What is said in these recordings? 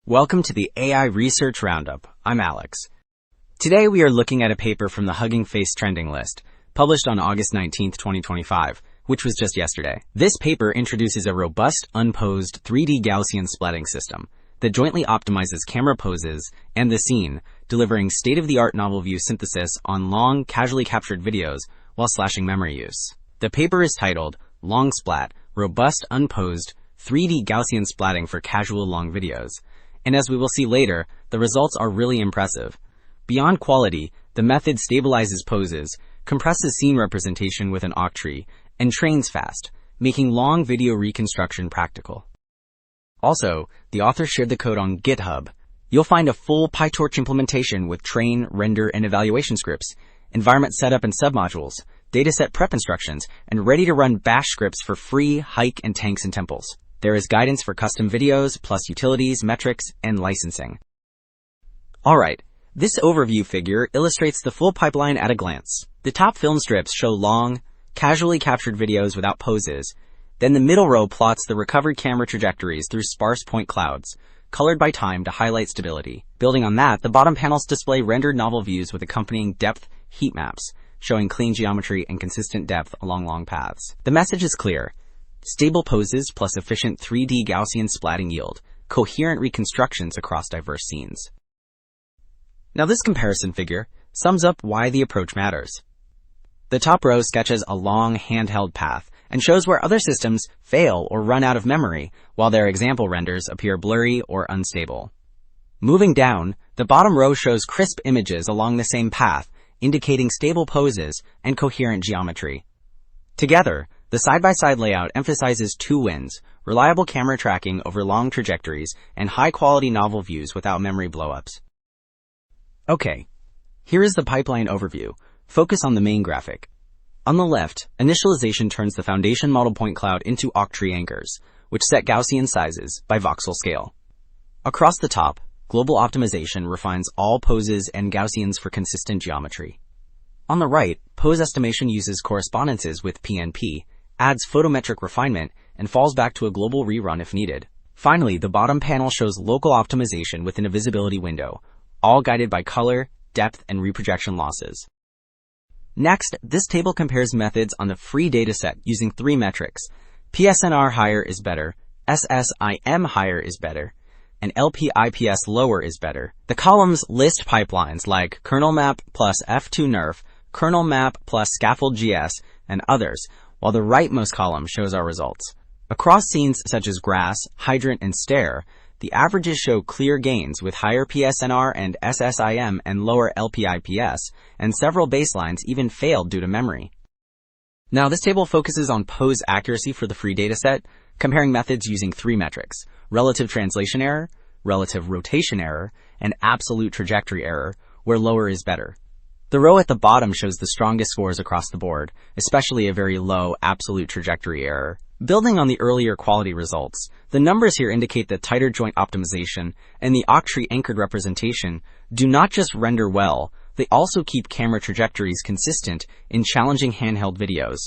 Welcome to the AI Research Roundup. I'm Alex. Today we are looking at a paper from the Hugging Face trending list, published on August 19, 2025, which was just yesterday. This paper introduces a robust, unposed 3D Gaussian splatting system that jointly optimizes camera poses and the scene, delivering state-of-the-art novel view synthesis on long, casually captured videos while slashing memory use. The paper is titled LongSplat, Robust, Unposed 3D Gaussian Splatting for Casual Long Videos. And as we will see later, the results are really impressive. Beyond quality, the method stabilizes poses, compresses scene representation with an octree, and trains fast, making long video reconstruction practical. Also, the author shared the code on GitHub. You'll find a full PyTorch implementation with train, render, and evaluation scripts, environment setup and submodules, dataset prep instructions, and ready-to-run bash scripts for free hike and tanks and temples. There is guidance for custom videos, plus utilities, metrics, and licensing. Alright, this overview figure illustrates the full pipeline at a glance. The top film strips show long, casually captured videos without poses. Then the middle row plots the recovered camera trajectories through sparse point clouds, colored by time to highlight stability. Building on that, the bottom panels display rendered novel views with accompanying depth heat maps, showing clean geometry and consistent depth along long paths. The message is clear. Stable poses plus efficient 3D Gaussian splatting yield coherent reconstructions across diverse scenes. Now this comparison figure sums up why the approach matters. The top row sketches a long handheld path and shows where other systems fail or run out of memory, while their example renders appear blurry or unstable. Moving down, the bottom row shows crisp images along the same path, indicating stable poses and coherent geometry. Together, the side-by-side layout emphasizes two wins: reliable camera tracking over long trajectories and high-quality novel views without memory blowups. Okay, here is the pipeline overview. Focus on the main graphic. On the left, initialization turns the foundation model point cloud into octree anchors, which set Gaussian sizes by voxel scale. Across the top, global optimization refines all poses and Gaussians for consistent geometry. On the right, pose estimation uses correspondences with PnP, adds photometric refinement, and falls back to a global rerun if needed. Finally, the bottom panel shows local optimization within a visibility window, all guided by color, depth, and reprojection losses. Next, this table compares methods on the free dataset using three metrics: PSNR higher is better, SSIM higher is better, and LPIPS lower is better. The columns list pipelines like kernel map plus F2 nerf, kernel map plus scaffold GS, and others, while the rightmost column shows our results. Across scenes such as grass, hydrant, and stair, the averages show clear gains with higher PSNR and SSIM and lower LPIPS, and several baselines even failed due to memory. Now this table focuses on pose accuracy for the free dataset, comparing methods using three metrics: relative translation error, relative rotation error, and absolute trajectory error, where lower is better. The row at the bottom shows the strongest scores across the board, especially a very low absolute trajectory error. Building on the earlier quality results, the numbers here indicate that tighter joint optimization and the octree anchored representation do not just render well, they also keep camera trajectories consistent in challenging handheld videos.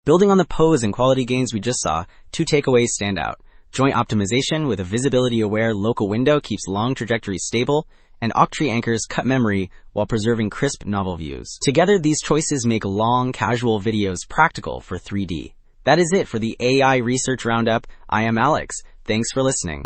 Building on the pose and quality gains we just saw, two takeaways stand out. Joint optimization with a visibility-aware local window keeps long trajectories stable, and octree anchors cut memory while preserving crisp novel views. Together, these choices make long, casual videos practical for 3D. That is it for the AI Research Roundup. I am Alex. Thanks for listening.